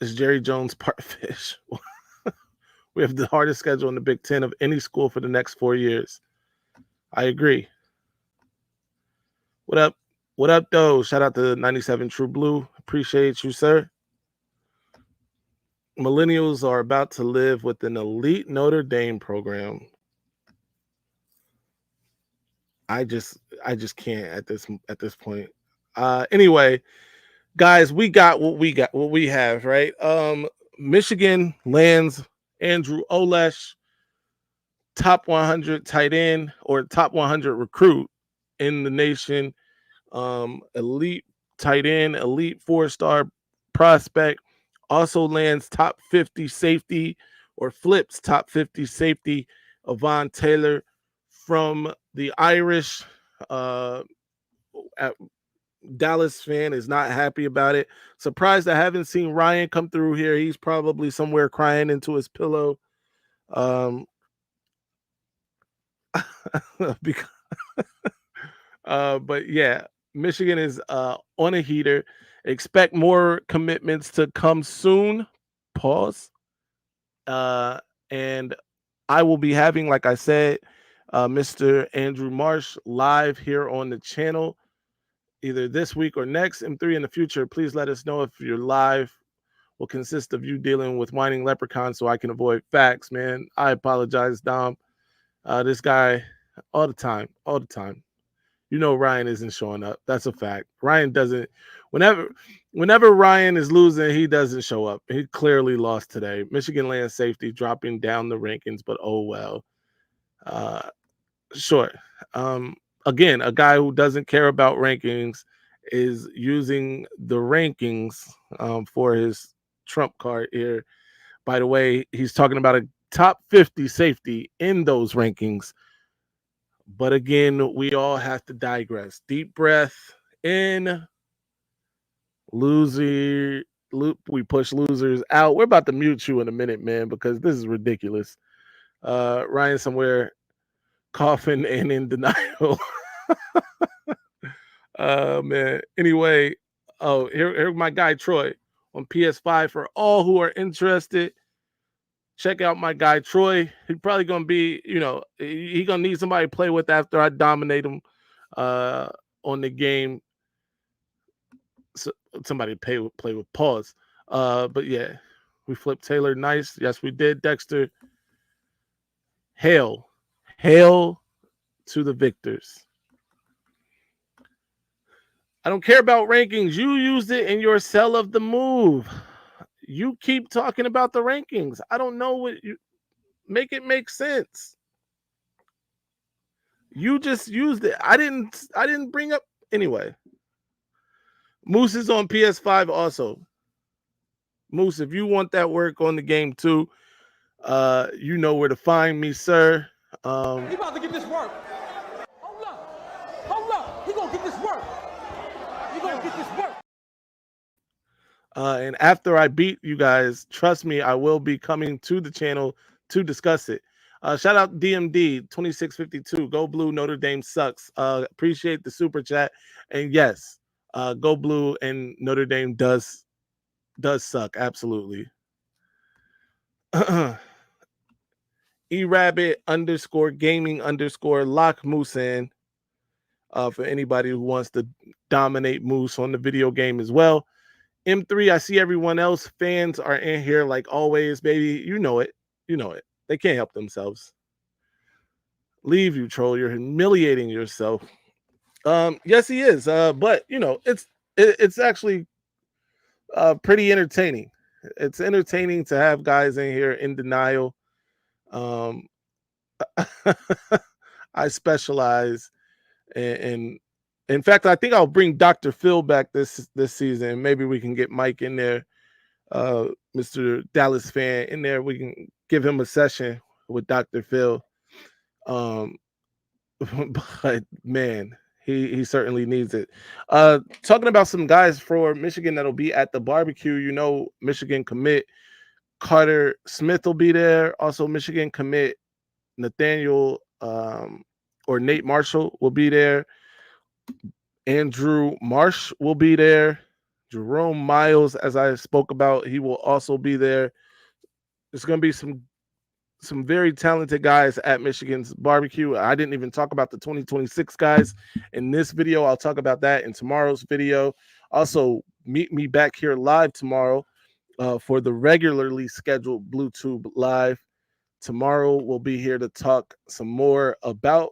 Is Jerry Jones part fish? We have the hardest schedule in the Big Ten of any school for the next 4 years. I agree. What up? What up, though? Shout out to 97 True Blue. Appreciate you, sir. Millennials are about to live with an elite Notre Dame program. I just can't at this point. Anyway, guys, we got what we have, right? Michigan lands Andrew Oles, top 100 tight end or top 100 recruit in the nation. Elite tight end, elite 4-star prospect. Also lands top 50 safety or flips top 50 safety Avon Taylor from the Irish. Dallas fan is not happy about it. Surprised I haven't seen Ryan come through here. He's probably somewhere crying into his pillow. Because, but yeah, Michigan is on a heater. Expect more commitments to come soon. Pause. And I will be having, like I said, Mr. Andrew Marsh live here on the channel either this week or next. M3 in the future, please let us know if your live will consist of you dealing with whining leprechauns so I can avoid facts, man. I apologize, Dom. This guy, all the time. You know Ryan isn't showing up. That's a fact. Ryan doesn't. Whenever Ryan is losing, he doesn't show up. He clearly lost today. Michigan land safety dropping down the rankings, but oh well. Sure. Again, a guy who doesn't care about rankings is using the rankings for his trump card here. By the way, he's talking about a top 50 safety in those rankings. But again, we all have to digress. Deep breath in. Loser. We push losers out. We're about to mute you in a minute, man, because this is ridiculous. Ryan somewhere coughing and in denial. Man. Anyway, here my guy Troy on PS5 for all who are interested. Check out my guy Troy. He's probably gonna be, he gonna need somebody to play with after I dominate him on the game. So, somebody play with pause. But yeah, we flipped Taylor. Nice. Yes, we did. Dexter. Hail to the victors. I don't care about rankings. You used it in your sell of the move. You keep talking about the rankings. I don't know what you make it make sense. You just used it. I didn't bring up anyway. Moose is on PS5 also. Moose, if you want that work on the game too, you know where to find me, sir. He about to get this work. Hold up. He gonna get this work. You gonna get this work. And after I beat you guys, trust me, I will be coming to the channel to discuss it. Shout out DMD 2652. Go Blue, Notre Dame sucks. Appreciate the super chat. And yes, Go Blue and Notre Dame does suck. Absolutely. eRabbit _gaming_ lock Moose in for anybody who wants to dominate Moose on the video game as well. M3, I see everyone else. Fans are in here like always, baby. You know it. They can't help themselves. Leave, you troll. You're humiliating yourself. Yes, he is. But it's actually pretty entertaining. It's entertaining to have guys in here in denial. I specialize in fact, I think I'll bring Dr. Phil back this season. Maybe we can get Mike in there, Mr. Dallas fan in there. We can give him a session with Dr. Phil. But man, He certainly needs it. Talking about some guys for Michigan that'll be at the barbecue, Michigan commit Carter Smith will be there. Also, Michigan commit Nathaniel or Nate Marshall will be there. Andrew Marsh will be there. Jerome Miles, as I spoke about, he will also be there. There's going to be some very talented guys at Michigan's barbecue. I didn't even talk about the 2026 guys in this video. I'll talk about that in tomorrow's video. Also, meet me back here live tomorrow for the regularly scheduled BlueTube Live. Tomorrow we'll be here to talk some more about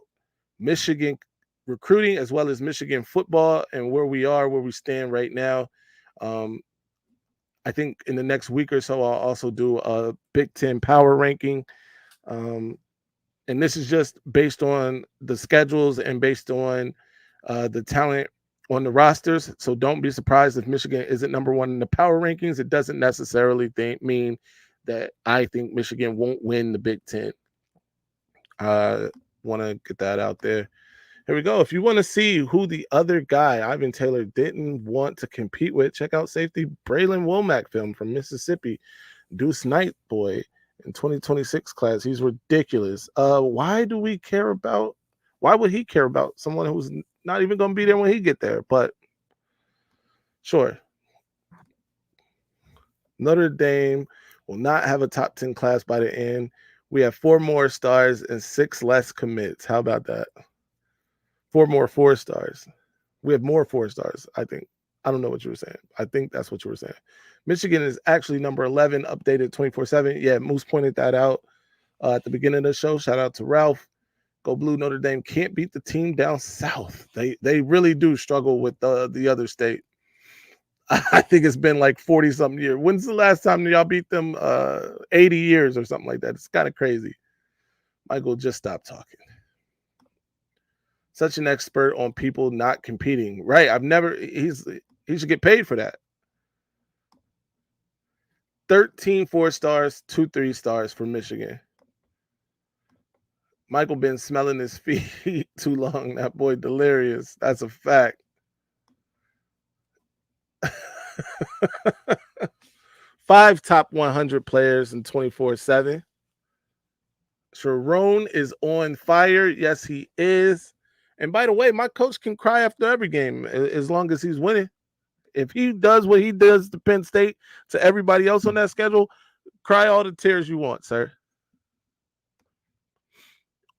Michigan recruiting as well as Michigan football and where we stand right now. I think in the next week or so, I'll also do a Big Ten power ranking. And this is just based on the schedules and based on the talent on the rosters. So don't be surprised if Michigan isn't number one in the power rankings. It doesn't necessarily mean that I think Michigan won't win the Big Ten. I want to get that out there. Here we go. If you want to see who the other guy, Ivan Taylor, didn't want to compete with, check out safety Braylon Womack film from Mississippi. Deuce Knight boy in 2026 class. He's ridiculous. Why would he care about someone who's not even going to be there when he get there? But sure. Notre Dame will not have a top 10 class by the end. We have 4 more stars and 6 less commits. How about that? 4 more 4 stars. We have more 4 stars, I think. I don't know what you were saying. I think that's what you were saying. Michigan is actually number 11, updated 24/7. Yeah, Moose pointed that out at the beginning of the show. Shout out to Ralph. Go Blue. Notre Dame can't beat the team down south. They really do struggle with the other state. I think it's been like 40-something years. When's the last time y'all beat them? 80 years or something like that. It's kind of crazy. Michael, just stop talking. Such an expert on people not competing. Right. He should get paid for that. 13 4 stars, 2 3 stars for Michigan. Michael been smelling his feet too long. That boy delirious. That's a fact. 5 top 100 players in 24/7. Sharon is on fire. Yes, he is. And by the way, my coach can cry after every game as long as he's winning. If he does what he does to Penn State, to everybody else on that schedule, cry all the tears you want, sir.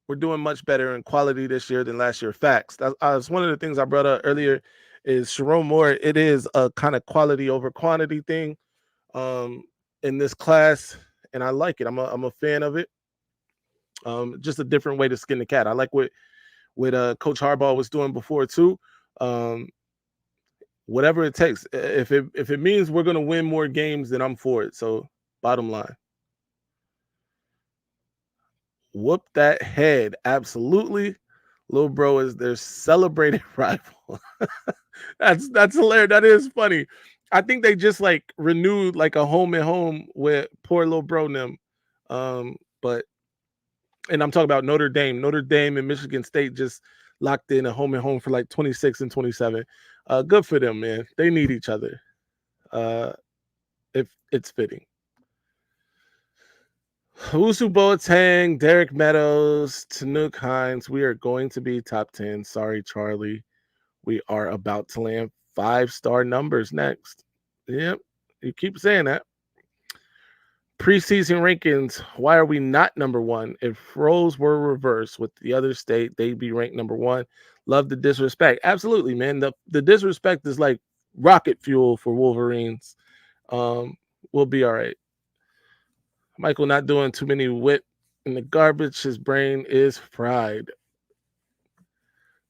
We're doing much better in quality this year than last year. Facts. That's one of the things I brought up earlier is Sharon Moore. It is a kind of quality over quantity thing in this class, and I like it. I'm a fan of it. Just a different way to skin the cat. I like what Coach Harbaugh was doing before too. Whatever it takes. If it means we're gonna win more games, then I'm for it. So bottom line. Whoop that head. Absolutely. Little bro is their celebrated rival. That's hilarious. That is funny. I think they just like renewed like a home and home with poor little bro them. But and I'm talking about Notre Dame. Notre Dame and Michigan State just locked in a home and home for like 26 and 27. Good for them, man. They need each other. If it's fitting. Usu Boateng, Derek Meadows, Tanuk Hines. We are going to be top 10. Sorry, Charlie. We are about to land 5-star numbers next. Yep. You keep saying that. Preseason rankings. Why are we not number 1? If roles were reversed with the other state, they'd be ranked number 1. Love the disrespect. Absolutely, man. The disrespect is like rocket fuel for Wolverines. We'll be all right. Michael not doing too many whip in the garbage. His brain is fried.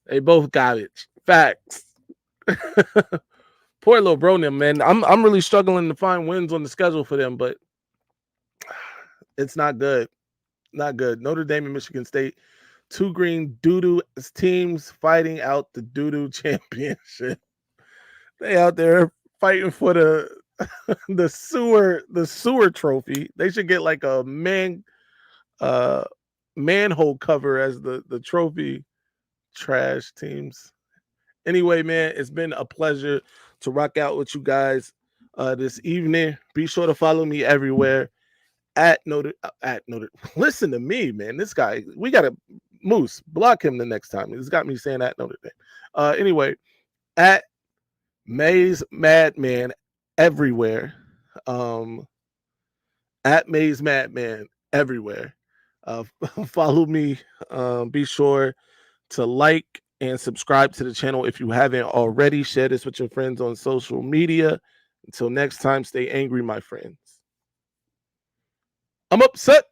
They both garbage. Facts. Poor little bro, them, man. I'm really struggling to find wins on the schedule for them, but it's not good. Not good. Notre Dame and Michigan State, 2 green doo-doo teams fighting out the doo-doo championship. They out there fighting for the sewer trophy. They should get like a manhole cover as the trophy. Trash teams. Anyway, man, it's been a pleasure to rock out with you guys this evening. Be sure to follow me everywhere at Notre. Listen to me, man. This guy, we got to Moose block him the next time. He's got me saying at Notre Dame. Anyway, at Maize Mad Man everywhere. At Maize Mad Man everywhere. Follow me. Be sure to like and subscribe to the channel if you haven't already. Share this with your friends on social media. Until next time, stay angry, my friends. I'm upset.